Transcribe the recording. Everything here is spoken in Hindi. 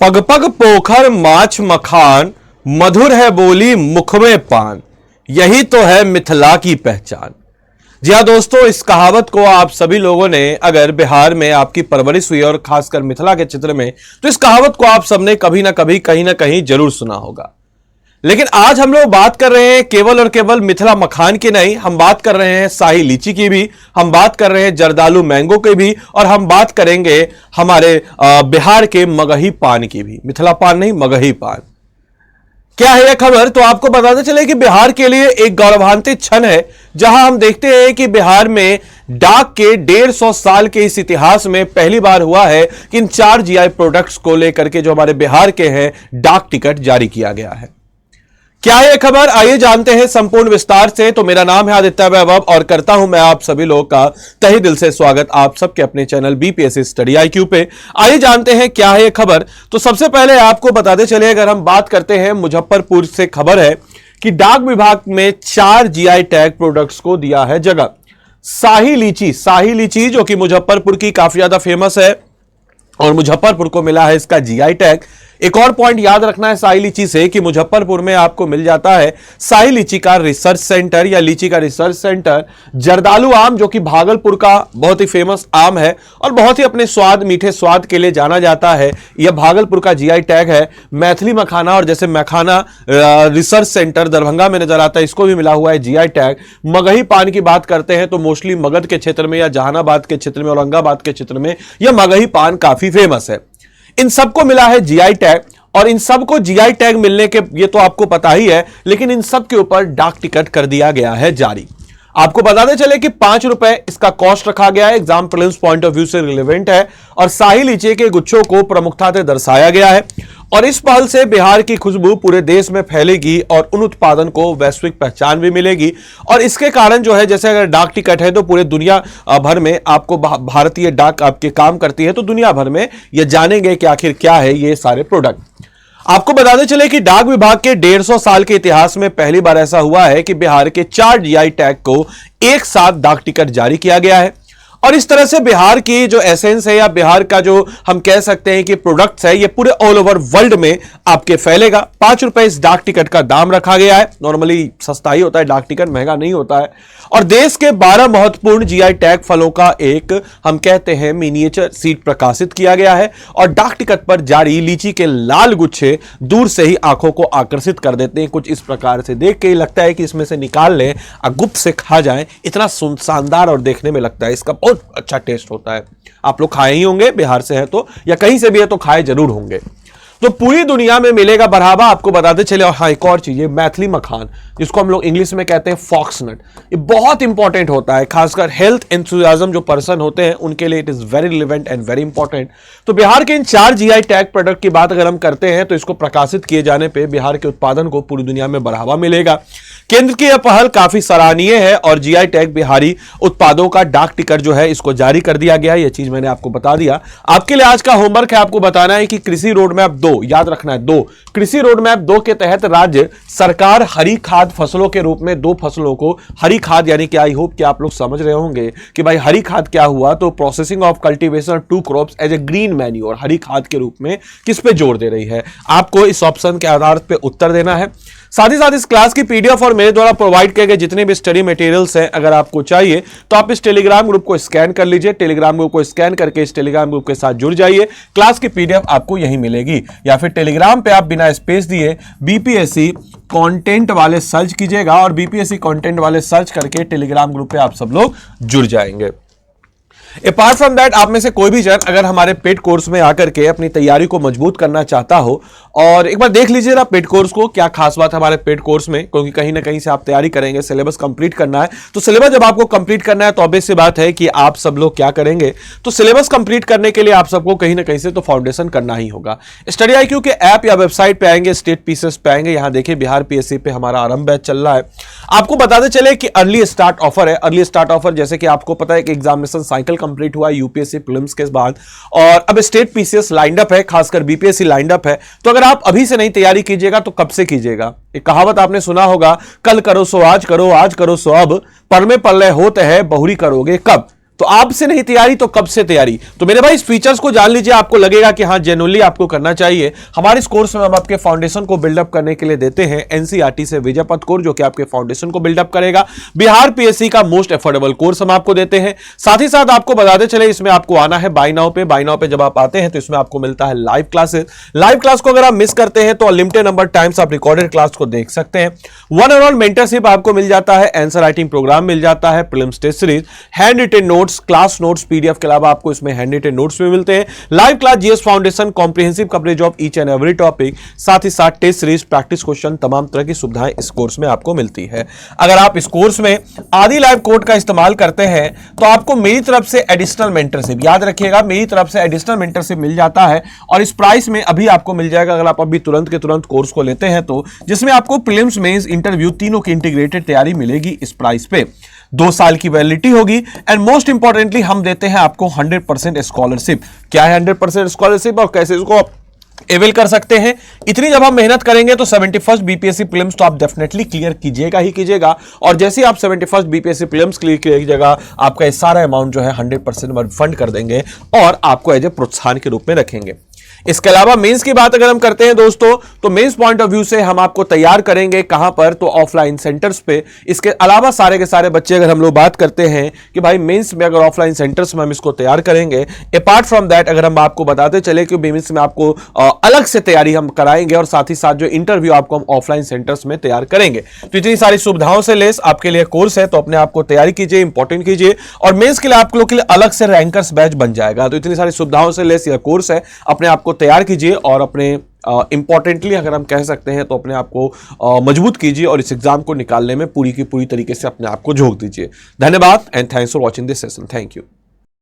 पग पग पोखर माछ मखान, मधुर है बोली मुख में पान, यही तो है मिथिला की पहचान। जी हाँ दोस्तों, इस कहावत को आप सभी लोगों ने अगर बिहार में आपकी परवरिश हुई और खासकर मिथिला के चित्र में, तो इस कहावत को आप सबने कभी ना कभी कहीं ना कहीं जरूर सुना होगा। लेकिन आज हम लोग बात कर रहे हैं केवल और केवल मिथिला मखान की नहीं, हम बात कर रहे हैं शाही लीची की भी, हम बात कर रहे हैं जर्दालू मैंगो की भी, और हम बात करेंगे हमारे बिहार के मगही पान की भी। मिथिला पान नहीं, मगही पान। क्या है यह खबर? तो आपको बताते चले कि बिहार के लिए एक गौरवान्वित क्षण है, जहां हम देखते हैं कि बिहार में डाक के 150 साल के इस इतिहास में पहली बार हुआ है कि इन 4 जीआई प्रोडक्ट्स को लेकर के जो हमारे बिहार के हैं, डाक टिकट जारी किया गया है। क्या है यह खबर? आइए जानते हैं संपूर्ण विस्तार से। तो मेरा नाम है आदित्य वैभव और करता हूं मैं आप सभी लोगों का तहे दिल से स्वागत आप सबके अपने चैनल बीपीएससी स्टडी आईक्यू पे। आइए जानते हैं क्या है यह खबर। तो सबसे पहले आपको बताते चले, अगर हम बात करते हैं मुजफ्फरपुर से, खबर है कि डाक विभाग में 4 जीआई टैग प्रोडक्ट्स को दिया है जगह। शाही लीची जो कि मुजफ्फरपुर की काफी ज्यादा फेमस है और मुजफ्फरपुर को मिला है इसका जीआई टैग। एक और पॉइंट याद रखना है शाही लीची से कि मुजफ्फरपुर में आपको मिल जाता है शाही लीची का रिसर्च सेंटर या लीची का रिसर्च सेंटर। जर्दालू आम जो कि भागलपुर का बहुत ही फेमस आम है और बहुत ही अपने स्वाद, मीठे स्वाद के लिए जाना जाता है, यह भागलपुर का जीआई टैग है। मैथिली मखाना और जैसे मखाना रिसर्च सेंटर दरभंगा में नजर आता है, इसको भी मिला हुआ है जीआई टैग। मगही पान की बात करते हैं तो मोस्टली मगध के क्षेत्र में या जहानाबाद के क्षेत्र में, औरंगाबाद के क्षेत्र में यह मगही पान काफी फेमस है। इन सबको मिला है जीआई टैग और इन सबको जीआई टैग मिलने के ये तो आपको पता ही है, लेकिन इन सब के ऊपर डाक टिकट कर दिया गया है जारी। आपको बताते चले कि 5 रुपए इसका कॉस्ट रखा गया है, exam prelims point of view से रिलेवेंट है और शाही लीची के गुच्छों को प्रमुखता से दर्शाया गया है। और इस पहल से बिहार की खुशबू पूरे देश में फैलेगी और उन उत्पादन को वैश्विक पहचान भी मिलेगी। और इसके कारण जो है, जैसे अगर डाक टिकट है तो पूरे दुनिया भर में आपको भारतीय डाक आपके काम करती है, तो दुनिया भर में ये जानेंगे कि आखिर क्या है ये सारे प्रोडक्ट। आपको बताते चले कि डाक विभाग के 150 साल के इतिहास में पहली बार ऐसा हुआ है कि बिहार के 4 जीआई टैग को एक साथ डाक टिकट जारी किया गया है। और इस तरह से बिहार की जो एसेंस है या बिहार का जो हम कह सकते हैं कि प्रोडक्ट्स है, ये पूरे ऑल ओवर वर्ल्ड में आपके फैलेगा। 5 रुपए इस डाक टिकट का दाम रखा गया है। नॉर्मली सस्ता ही होता है डाक टिकट, महंगा नहीं होता है। और देश के 12 महत्वपूर्ण जीआई टैग फलों का एक हम कहते हैं मिनिएचर सीट प्रकाशित किया गया है। और डाक टिकट पर जारी लीची के लाल गुच्छे दूर से ही आंखों को आकर्षित कर देते हैं। कुछ इस प्रकार से देख के ही लगता है कि इसमें से निकाल लें और गुप्त से खा जाएं, इतना शानदार और देखने में लगता है। इसका बहुत अच्छा टेस्ट होता है। आप लोग खाए ही होंगे, बिहार से है तो या कहीं से भी है तो खाए जरूर होंगे। तो पूरी दुनिया में मिलेगा बढ़ावा, आपको बताते चले। और हाँ, एक और चीज, ये मैथिली मखान जिसको हम लोग इंग्लिश में कहते हैं फॉक्सनट, ये बहुत इंपॉर्टेंट होता है, खासकर हेल्थ एंथुसियाज्म जो पर्सन होते हैं उनके लिए it is very relevant and very important. तो बिहार के इन 4 जीआई टैग प्रोडक्ट की बात अगर हम करते हैं तो इसको प्रकाशित किए जाने पर बिहार के उत्पादन को पूरी दुनिया में बढ़ावा मिलेगा। केंद्र की यह पहल काफी सराहनीय है और जीआई टैग बिहारी उत्पादों का डाक टिकट जो है इसको जारी कर दिया गया है। यह चीज मैंने आपको बता दिया। आपके लिए आज का होमवर्क है, आपको बताना है कि कृषि रोड मैप 2, याद रखना है 2, कृषि रोड मैप 2 के तहत राज्य सरकार हरी खाद फसलों के रूप में 2 फसलों को हरी खाद, यानी कि आई होप कि आप लोग समझ रहे होंगे कि भाई हरी खाद क्या हुआ, तो processing of cultivation 2 crops as a green manure, हरी खाद के रूप में किस पे जोर दे रही है। आपको इस ऑप्शन के आधार पर उत्तर देना है। साथ ही साथ इस क्लास की पीडीएफ और मेरे द्वारा प्रोवाइड किए गए जितने भी स्टडी मटेरियल्स हैं, अगर आपको चाहिए तो आप इस टेलीग्राम ग्रुप को स्कैन कर लीजिए। टेलीग्राम ग्रुप को स्कैन करके इस टेलीग्राम ग्रुप के साथ जुड़ जाइए। क्लास की पीडीएफ आपको यहीं मिलेगी, या फिर टेलीग्राम पे आप बिना स्पेस दिए बीपीएससी कंटेंट वाले सर्च कीजिएगा और बीपीएससी कंटेंट वाले सर्च करके टेलीग्राम ग्रुप पे आप सब लोग जुड़ जाएंगे। अपार्ट फ्रॉम दैट, आप में से कोई भी जन अगर हमारे पेड कोर्स में आकर के अपनी तैयारी को मजबूत करना चाहता हो, और एक बार देख लीजिए ना पेड कोर्स को, क्या खास बात है हमारे पेड कोर्स में, क्योंकि कहीं ना कहीं से आप तैयारी करेंगे, सिलेबस कंप्लीट करना है। तो सिलेबस जब आपको कंप्लीट करना है तो ऑब्वियस सी बात है कि आप सब लोग क्या करेंगे, तो सिलेबस कंप्लीट करने के लिए आप सबको कहीं ना कहीं से तो फाउंडेशन करना ही होगा। स्टडी आईक्यू के ऐप या वेबसाइट पे आएंगे, स्टेट पीसीएस पे आएंगे, यहां देखिए बिहार पीएससी पे हमारा आरंभ बैच चल रहा है। आपको बताते चले कि अर्ली स्टार्ट ऑफर है। अर्ली स्टार्ट ऑफर जैसे कि आपको पता है कि एग्जामिनेशन साइकिल कंप्लीट हुआ यूपीएससी प्रीलिम्स के बाद और अब स्टेट पीसीएस लाइंड अप है, खासकर बीपीएससी लाइंड अप है। तो अगर आप अभी से नहीं तैयारी कीजिएगा तो कब से कीजिएगा? एक कहावत आपने सुना होगा, कल करो सो आज करो, आज करो सो अब, पर में पल्ले होते हैं बहुरी करोगे कब। तो आपसे नहीं तैयारी तो कब से तैयारी? तो मेरे भाई इस फीचर्स को जान लीजिए, आपको लगेगा कि हाँ जेन्युइनली आपको करना चाहिए। हमारे इस कोर्स में हम आपके फाउंडेशन को बिल्डअप करने के लिए देते हैं एनसीईआरटी से विजय पथ कोर्स, जो कि आपके फाउंडेशन को बिल्डअप करेगा। बिहार पीएससी का मोस्ट अफोर्डेबल कोर्स हम आपको देते हैं। साथ ही साथ आपको बताते चले, इसमें आपको आना है बाय नाउ पे। बाय नाउ पे जब आप आते हैं तो इसमें आपको मिलता है लाइव क्लासेस। लाइव क्लास को अगर आप मिस करते हैं तो अनलिमिटेड नंबर टाइम्स आप रिकॉर्डेड क्लास को देख सकते हैं। वन ऑन वन मेंटरशिप आपको मिल जाता है, आंसर राइटिंग प्रोग्राम मिल जाता है, prelims test series, handwritten notes, class notes, PDF के अलावा आपको इसमें हैंड रिटन नोट्स भी मिलते हैं। Live class, GS foundation, comprehensive coverage of each and every topic, साथ ही साथ टेस्ट सीरीज, प्रैक्टिस क्वेश्चन, तमाम तरह की सुविधाएं इस कोर्स में आपको मिलती है। अगर आप इस कोर्स में आदि लाइव कोड का इस्तेमाल करते हैं तो आपको मेरी तरफ से एडिशनल मेंटरशिप, याद रखिएगा मेरी तरफ से एडिशनल मेंटरशिप मिल जाता है, और इस प्राइस में अभी आपको मिल जाएगा अगर आप अभी तुरंत के तुरंत कोर्स को लेते हैं तो, जिसमें आपको प्रीलिम्स, मेंस, इंटरव्यू तीनों की इंटीग्रेटेड तैयारी मिलेगी इस प्राइस पे। 2 साल की वैलिडिटी होगी, एंड मोस्ट इंपॉर्टेंटली हम देते हैं आपको 100% स्कॉलरशिप। क्या है 100% स्कॉलरशिप और कैसे इसको अवेल कर सकते हैं? इतनी जब हम मेहनत करेंगे तो 71st बीपीएससी प्रीलिम्स तो आप डेफिनेटली क्लियर कीजिएगा ही कीजिएगा, और जैसे ही आप 71st बीपीएससी प्रीलिम्स क्लियर कीजिएगा आपका ये सारा अमाउंट जो है 100% रिफंड कर देंगे और आपको एज ए प्रोत्साहन के रूप में रखेंगे। इसके अलावा मेंस की बात अगर हम करते हैं दोस्तों, तो मेंस पॉइंट ऑफ व्यू से हम आपको तैयार करेंगे कहां पर, तो ऑफलाइन सेंटर्स पे। इसके अलावा सारे के सारे बच्चे, अगर हम लोग बात करते हैं कि भाई मेंस में अगर ऑफलाइन सेंटर्स में हम इसको तैयार करेंगे, अपार्ट फ्रॉम दैट अगर हम आपको बताते चले कि मेंस में आपको अलग से तैयारी हम कराएंगे, और साथ ही साथ जो इंटरव्यू आपको हम ऑफलाइन सेंटर्स में तैयार करेंगे। तो इतनी सारी सुविधाओं से लेस आपके लिए कोर्स है, तो अपने आपको तैयारी कीजिए, इंपॉर्टेंट कीजिए, और मेंस के लिए आप लोग के लिए अलग से रैंकर्स बैच बन जाएगा। तो इतनी सारी सुविधाओं से लेस यह कोर्स है, अपने आपको तैयार कीजिए और अपने इंपॉर्टेंटली अगर हम कह सकते हैं तो अपने आप को मजबूत कीजिए, और इस एग्जाम को निकालने में पूरी की पूरी तरीके से अपने आप को झोंक दीजिए। धन्यवाद and thanks for watching this session. Thank you.